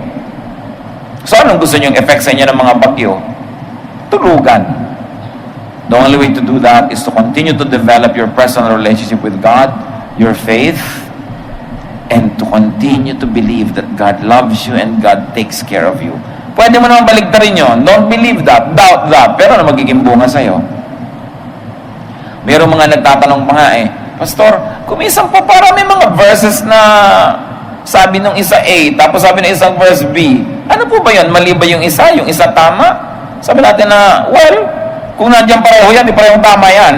So anong gusto niyong effect sa inyo ng mga bagyo? Tulugan. The only way to do that is to continue to develop your personal relationship with God, your faith, and to continue to believe that God loves you and God takes care of you. Pwede mo naman baligtarin yun. Don't believe that. Doubt that. Pero ano magiging bunga sa'yo? Merong mga nagtatanong pa nga Pastor, kumisang po para may mga verses na sabi ng isa A, tapos sabi ng isang verse B. Ano po ba yun? Mali ba yung isa? Yung isa tama? Sabi natin na, well, kung nandiyan pareho yan, di parehong tama yan.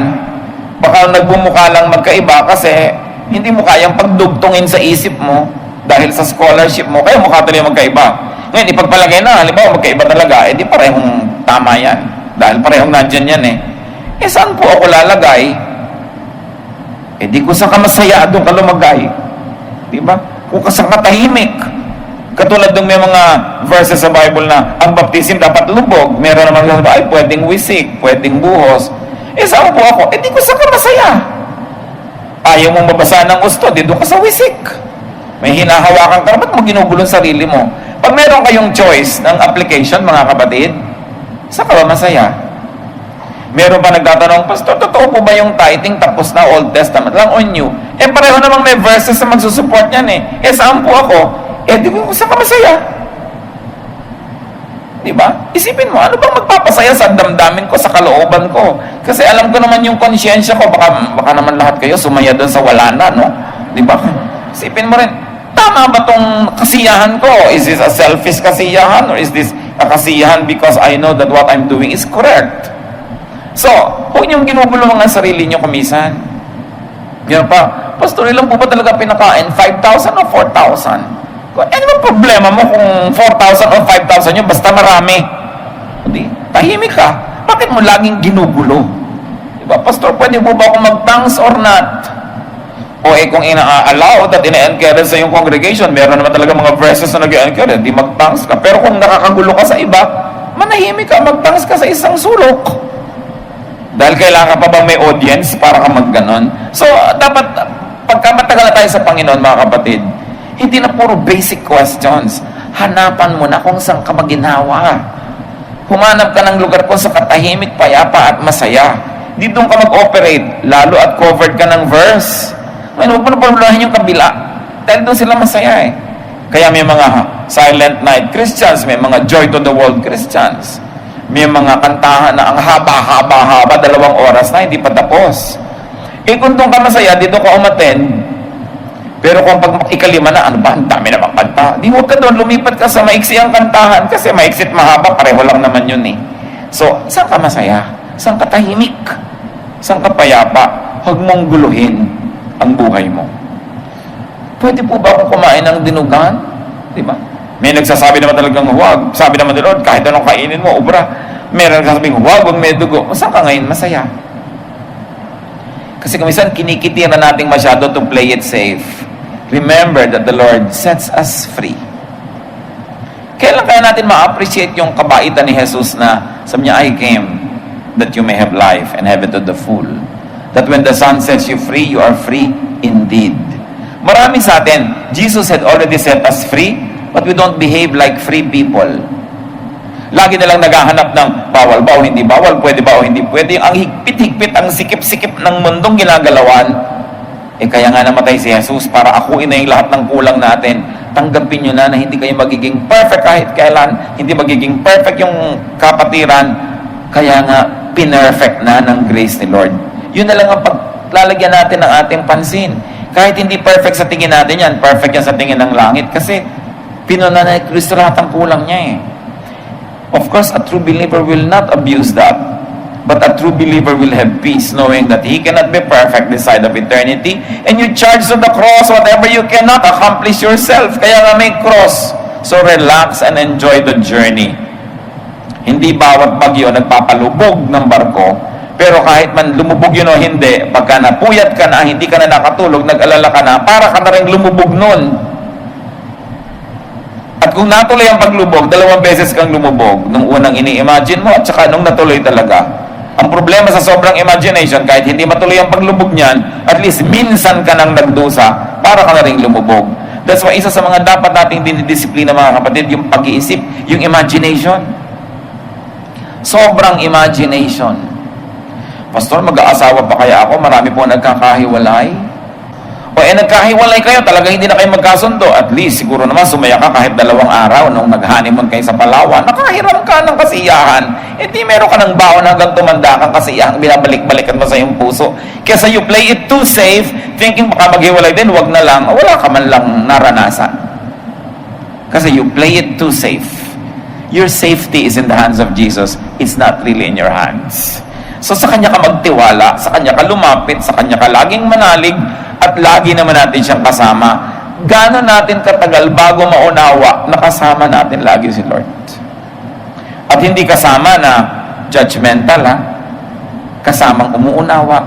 Baka nagbumuka lang magkaiba kasi hindi mo kayang pagdugtungin sa isip mo dahil sa scholarship mo, kaya mukha tuloy magkaiba. Ngayon, ipagpalagay na, halimbawa magkaiba talaga, di parehong tama yan. Dahil parehong nandyan yan saan po ako lalagay Eh di kung saan ka masaya, doon ka lumagay. Di ba? Kung saan ka tahimik. Katulad ng may mga verses sa Bible na ang baptism dapat lubog. Meron naman sabi, ay pwedeng wisik, pwedeng buhos. Eh saan po ako? Eh di kung saan ka masaya. Ayaw mong mabasa ng gusto, di doon ka sa wisik. May hinahawakan ka, ba't mo ginugulong sarili mo? Pag meron kayong choice ng application, mga kapatid, saan ka ba masaya? Meron pa nagtatanong, Pastor, totoo po ba yung tithing tapos na Old Testament lang o New? Eh pareho namang may verses na magsusupport yan eh. Eh saan po ako? Eh di mo, saan ka masaya? Di ba? Isipin mo, ano bang magpapasaya sa damdamin ko, sa kalooban ko? Kasi alam ko naman yung konsyensya ko, baka naman lahat kayo sumaya doon sa wala na, no? Di ba? Isipin mo rin, tama ba tong kasiyahan ko? Is this a selfish kasiyahan? Or is this a kasiyahan because I know that what I'm doing is correct? So, huwag niyong ginugulo mga sarili niyo kumisan. Yan pa, Pastor, ilang po ba talaga pinakain? 5,000 o 4,000? Ano ba problema mo kung 4,000 o 5,000 yun? Basta marami. Hindi, tahimik ka. Bakit mo laging ginugulo? Diba, Pastor, pwede po ba akong mag-thanks or not? O kung ina-allow at ina-encourage sa iyong congregation, meron naman talaga mga verses na nag-encourage, di mag-thanks ka. Pero kung nakakagulo ka sa iba, manahimik ka, mag-thanks ka sa isang sulok. Dahil kailangan pa bang may audience para ka mag-ganon? So, dapat, pagka matagal na tayo sa Panginoon, mga kapatid, hindi na puro basic questions. Hanapan mo na kung saan ka maginhawa. Humanap ka ng lugar kung sa katahimik, payapa at masaya. Di doon ka mag-operate, lalo at covered ka ng verse. Huwag mo na problemahin yung kabila. Dahil doon sila masaya eh. Kaya may mga silent night Christians, may mga joy to the world Christians. May mga kantahan na ang haba-haba-haba, 2 oras na, hindi pa tapos. Eh kung doon ka masaya, dito ka umattend. Pero kung pag ikalima na, ano ba, ang dami namang kanta. Di huwag ka doon, lumipat ka sa maiksi ang kantahan. Kasi maiksi at mahaba, pareho lang naman yun eh. So, saan ka masaya? Saan ka tahimik? Saan ka payapa? Huwag mong guluhin ang buhay mo. Pwede po ba akong kumain ng dinugan? Diba? May nagsasabi naman talagang huwag. Sabi naman ni Lord, kahit anong kainin mo, obra. Meron nagsasabing huwag, huwag may dugo. Saan ka ngayon masaya? Kasi kumisan, kinikitira natin masyado to play it safe. Remember that the Lord sets us free. Kailan kaya natin ma-appreciate yung kabaitan ni Jesus na sabi niya, I came that you may have life and have it to the full. That when the Son sets you free, you are free indeed. Marami sa atin, Jesus had already set us free, but we don't behave like free people. Lagi na lang naghahanap ng bawal ba o hindi bawal, pwede ba o hindi pwede. Ang higpit-higpit, ang sikip-sikip ng mundong ginagalawan. Eh kaya nga namatay si Jesus para akuin na yung lahat ng kulang natin. Tanggapin nyo na hindi kayo magiging perfect kahit kailan. Hindi magiging perfect yung kapatiran. Kaya nga, pinerfect na ng grace ni Lord. Yun na lang ang paglalagyan natin ng ating pansin. Kahit hindi perfect sa tingin natin yan, perfect yan sa tingin ng langit. Kasi, pinuna na ni Kristo lahat ang kulang niya eh. Of course, a true believer will not abuse that. But a true believer will have peace knowing that he cannot be perfect this side of eternity. And you charge to the cross whatever you cannot accomplish yourself. Kaya nga may cross. So relax and enjoy the journey. Hindi bawat bagyo nagpapalubog ng barko. Pero kahit man lumubog yun o hindi, pagka napuyat ka na, hindi ka na nakatulog, nag-alala ka na, para ka na rin lumubog nun. At kung natuloy ang paglubog, 2 beses kang lumubog. Nung unang ini-imagine mo at saka nung natuloy talaga. Ang problema sa sobrang imagination, kahit hindi matuloy ang paglubog niyan, at least minsan ka nang nagdusa para ka na rin lumubog. That's why isa sa mga dapat nating dinidisiplina mga kapatid, yung pag-iisip, yung imagination. Sobrang imagination. Pastor, mag-aasawa pa kaya ako? Marami po nagkakahiwalay. O nagkahiwalay kayo, talaga hindi na kayo magkasundo. At least, siguro naman, sumaya ka kahit 2 araw nung nag-honeymoon kayo sa Palawan. Nakahiram ka ng kasiyahan. Hindi meron ka ng baon hanggang tumanda kang kasiyahan. Binabalik-balikan mo sa iyong puso. Kesa you play it too safe, thinking baka maghiwalay din, wag na lang. Wala ka man lang naranasan. Kasi you play it too safe. Your safety is in the hands of Jesus. It's not really in your hands. So sa Kanya ka magtiwala, sa Kanya ka lumapit, sa Kanya ka laging manalig, at lagi naman natin siyang kasama. Gaano natin katagal bago maunawa na kasama natin lagi si Lord? At hindi kasama na judgmental, ha? Kasamang umuunawa.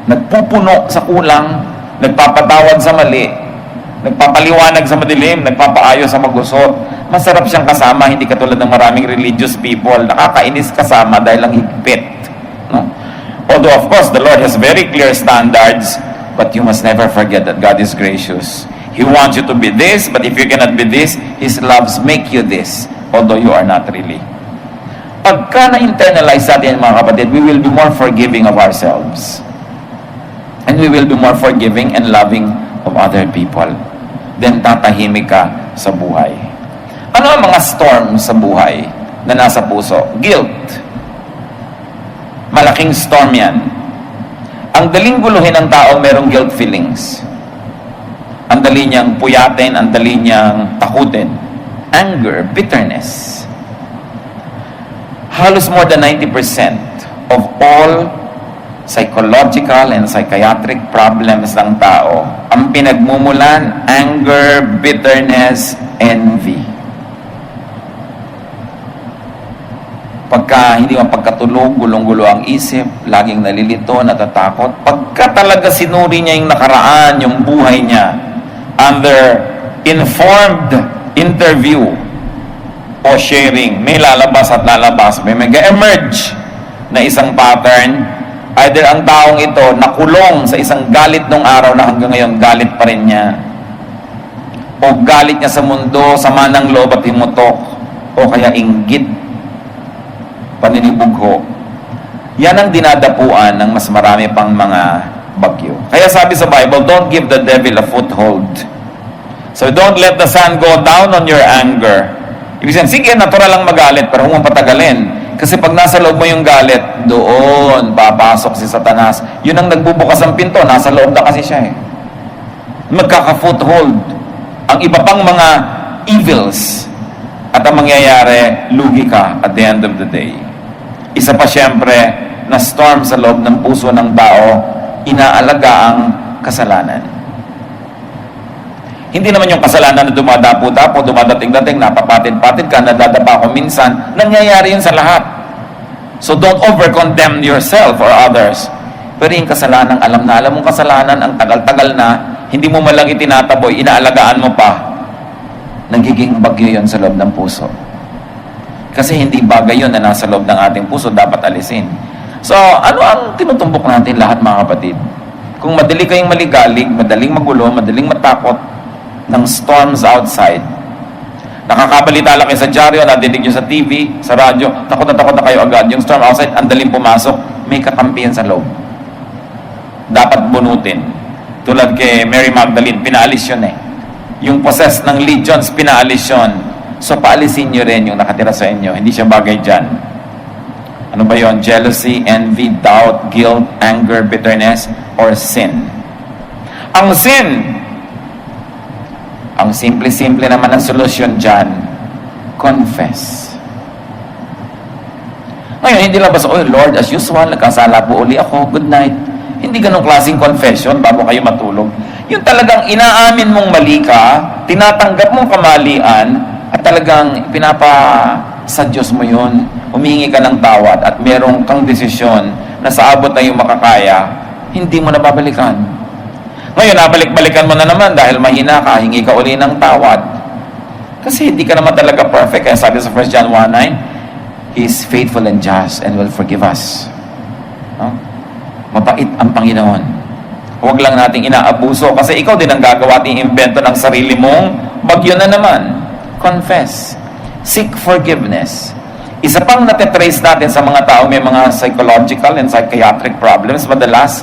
nagpupuno sa kulang, nagpapatawad sa mali, nagpapaliwanag sa madilim, nagpapaayos sa magusot. Masarap siyang kasama, hindi katulad ng maraming religious people. Nakakainis kasama dahil ang higpit. No? Although of course, the Lord has very clear standards, but you must never forget that God is gracious. He wants you to be this, but if you cannot be this, His loves make you this, although you are not really. Pagka na-internalize natin mga kapatid, we will be more forgiving of ourselves. And we will be more forgiving and loving of other people. Then tatahimik ka sa buhay. Ano ang mga storm sa buhay na nasa puso? Guilt. Malaking storm yan. Ang daling guluhin ng tao merong guilt feelings. Ang dali niyang puyatin, ang dali niyang takutin. Anger, bitterness. Halos more than 90% of all psychological and psychiatric problems ng tao, ang pinagmumulan, anger, bitterness, envy. Pagka hindi mapagkatulog, gulong-gulo ang isip, laging nalilito, natatakot. Pagka talaga sinuri niya yung nakaraan, yung buhay niya, under informed interview o sharing, may lalabas at lalabas, may mag-emerge na isang pattern. Either ang taong ito nakulong sa isang galit nung araw na hanggang ngayon galit pa rin niya, o galit niya sa mundo, sama ng loob at himutok, o kaya inggit, paninibugho. Yan ang dinadapuan ng mas marami pang mga bagyo. Kaya sabi sa Bible, don't give the devil a foothold. So don't let the sun go down on your anger. Ibig sabihin, sige, natural lang magalit, pero huwag patagalin. Kasi pag nasa loob mo yung galit, doon papasok si Satanas. Yun ang nagbubukas ng pinto, nasa loob na kasi siya eh. Magkaka-foothold. Ang iba pang mga evils. At ang mangyayari, lugi ka at the end of the day. Isa pa siyempre, na storm sa loob ng puso ng tao, inaalaga ang kasalanan. Hindi naman yung kasalanan na dumadapo-dapo, dumadating-dating, napapatid-patid ka, nadadapa ko minsan, nangyayari yun sa lahat. So don't over-condemn yourself or others. Pero yung kasalanan, alam na alam mong kasalanan, ang tagal-tagal na, hindi mo malang itinataboy, inaalagaan mo pa, nagiging bagyo yun sa loob ng puso. Kasi hindi bagay yun na nasa loob ng ating puso, dapat alisin. So, ano ang tinutumbok natin lahat mga kapatid? Kung madali kayong maligalig, madaling magulo, madaling matakot, ng storms outside. Nakakabalita lang kayo sa dyaryo, nadinig nyo sa TV, sa radyo, takot na kayo agad. Yung storm outside, ang daling pumasok, may kakampihan sa loob. Dapat bunutin. Tulad kay Mary Magdalene, pinaalis yun eh. Yung possessed ng legions, pinaalis yun. So paalisin nyo rin yung nakatira sa inyo. Hindi siya bagay dyan. Ano ba yun? Jealousy, envy, doubt, guilt, anger, bitterness, or sin. Ang sin, ang simple-simple naman ang solusyon dyan, confess. Ngayon, hindi lang basta, oh Lord, as usual, nagkasala po uli ako, good night. Hindi ganong klaseng confession bago kayo matulog. Yung talagang inaamin mong mali ka, tinatanggap mong kamalian, at talagang sa Diyos mo yun, humihingi ka ng tawad, at merong kang desisyon na sa abot na yung makakaya, hindi mo na babalikan. Ngayon, nabalik-balikan mo na naman dahil mahina ka, hingi ka uli ng tawad. Kasi hindi ka naman talaga perfect. Kaya sabi sa 1 John 1:9, He is faithful and just and will forgive us. No? Mabait ang Panginoon. Huwag lang nating inaabuso kasi ikaw din ang gagawa at iimbento ng sarili mong bagyo na naman. Confess. Seek forgiveness. Isa pang natitrace natin sa mga tao may mga psychological and psychiatric problems, madalas,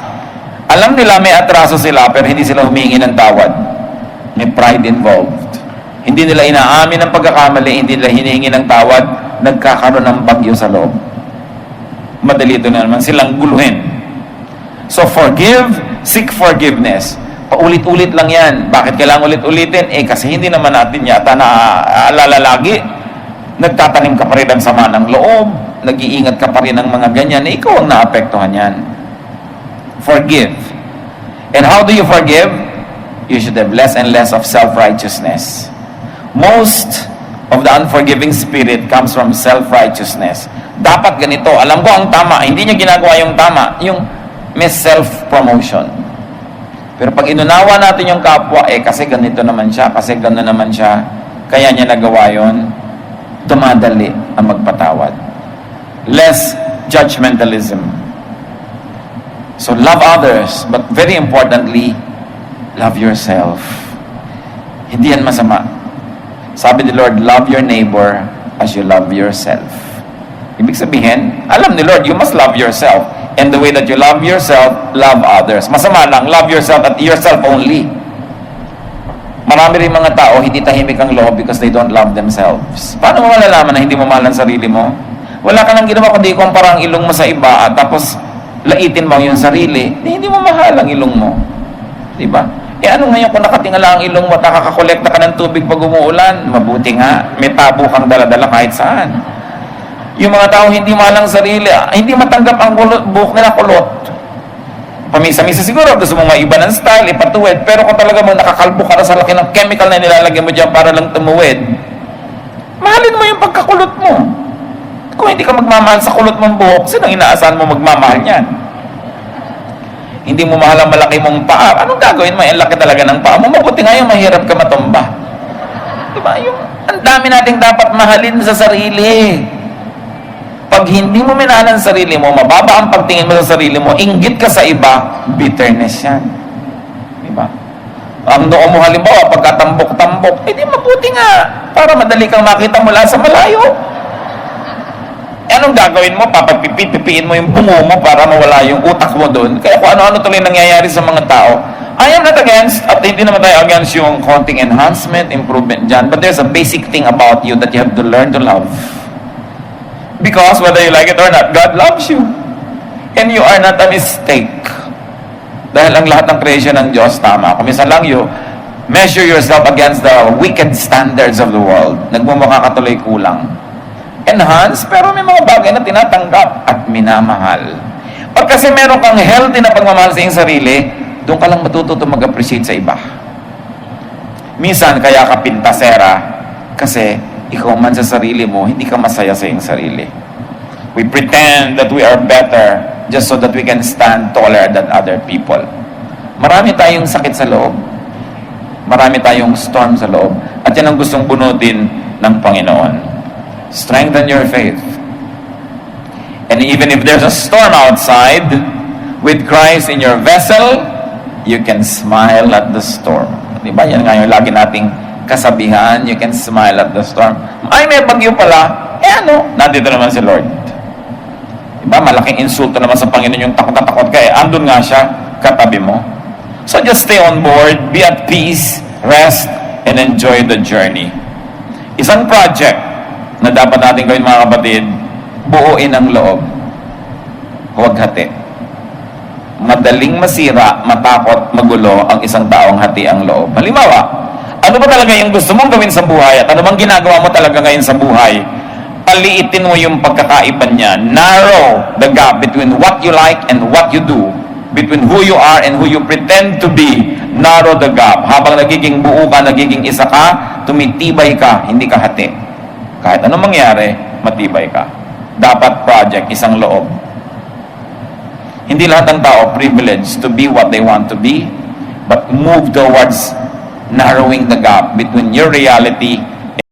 alam nila may atraso sila pero hindi sila humingi ng tawad. May pride involved. Hindi nila inaamin ang pagkakamali, hindi nila hinihingi ng tawad, nagkakaroon ng bagyo sa loob. Madali ito na naman silang guluhin. So forgive, seek forgiveness. Paulit-ulit lang yan. Bakit kailangan ulit-ulitin? Kasi hindi naman natin yata naaalala lagi. Nagtatanim ka pa rin ng sama ng loob, nag-iingat ka pa rin ng mga ganyan, ikaw ang naapektuhan yan. Forgive. And how do you forgive? You should have less and less of self-righteousness. Most of the unforgiving spirit comes from self-righteousness. Dapat ganito, alam ko ang tama, hindi niya ginagawa yung tama. Yung may self-promotion. Pero pag inunawa natin yung kapwa, kasi ganito naman siya, kasi gano'n naman siya, kaya niya nagawa yun, dumadali ang magpatawad. Less judgmentalism. So love others, but very importantly, love yourself. Hindi yan masama. Sabi ni Lord, love your neighbor as you love yourself. Ibig sabihin, alam ni Lord, you must love yourself. And the way that you love yourself, love others. Masama lang, love yourself at yourself only. Marami rin mga tao, hindi tahimik ang loob because they don't love themselves. Paano mo malalaman na hindi mo mahal ang sarili mo? Wala ka nang ginawa kundi kumpara ang ilong mo sa iba at tapos laitin mo yung sarili. Hindi mo mahal ang ilong mo. Diba? Ano ngayon kung nakatingala ang ilong mo at nakakakolekta ka ng tubig pag umuulan? Mabuti nga, may tabo kang daladala kahit saan. Yung mga tao hindi mahal ang sarili, hindi matanggap ang buhok nila kulot. Pamisa-misa siguro, gusto mo maiba ng style, ipatuwid. Pero kung talaga mo nakakalbo ka na sa laki ng chemical na nilalagay mo dyan para lang tumuwid, mahalin mo yung pagkakulot mo. Kung hindi ka magmamahal sa kulot mong buhok, sinong inaasahan mo magmamahal niyan? Hindi mo mahal ang malaki mong paa. Anong gagawin mo? Ang laki talaga ng paa mo. Mabuti nga yung mahirap ka matumba. Diba? Ang dami nating dapat mahalin sa sarili. Pag hindi mo minahal ang sarili mo, mababa ang pagtingin mo sa sarili mo, inggit ka sa iba, bitterness yan. Diba? Ang noo mo halimbawa, pagkatambok-tambok, di mabuti nga, para madali kang makita mula sa malayo. Anong gagawin mo? Papapipipiin mo yung bungo mo para mawala yung utak mo doon. Kaya kung ano-ano tuloy nangyayari sa mga tao, I am not against, at hindi naman tayo against yung konting enhancement, improvement dyan, but there's a basic thing about you that you have to learn to love. Because whether you like it or not, God loves you. And you are not a mistake. Dahil ang lahat ng creation ng Diyos, tama. Kung minsan lang you measure yourself against the wicked standards of the world, nagmumukha ka tuloy kulang. Enhance, pero may mga bagay na tinatanggap at minamahal. Pag kasi meron kang healthy na pagmamahal sa iyong sarili, doon ka lang matututo mag-appreciate sa iba. Minsan, kaya ka pintasera, kasi ikaw man sa sarili mo, hindi ka masaya sa iyong sarili. We pretend that we are better just so that we can stand taller than other people. Marami tayong sakit sa loob. Marami tayong storm sa loob. At yan ang gustong bunutin ng Panginoon. Strengthen your faith. And even if there's a storm outside, with Christ in your vessel, you can smile at the storm. Diba? Yan nga yung lagi nating kasabihan, you can smile at the storm. Ay, may bagyo pala. Nandito naman si Lord. Diba? Malaking insulto naman sa Panginoon yung takot na takot ka. Andun nga siya, katabi mo. So just stay on board, be at peace, rest, and enjoy the journey. Isang project na dapat natin gawin mga kapatid, buuin ang loob. Huwag hati. Madaling masira, matakot, magulo ang isang taong hati ang loob. Halimbawa, ano ba talaga yung gusto mong gawin sa buhay at ano bang ginagawa mo talaga ngayon sa buhay? Paliitin mo yung pagkakaiba niya. Narrow the gap between what you like and what you do. Between who you are and who you pretend to be. Narrow the gap. Habang nagiging buo ka, nagiging isa ka, tumitibay ka, hindi ka hati. Kahit anong mangyari, matibay ka. Dapat project, isang loob. Hindi lahat ng tao privileged to be what they want to be, but move towards narrowing the gap between your reality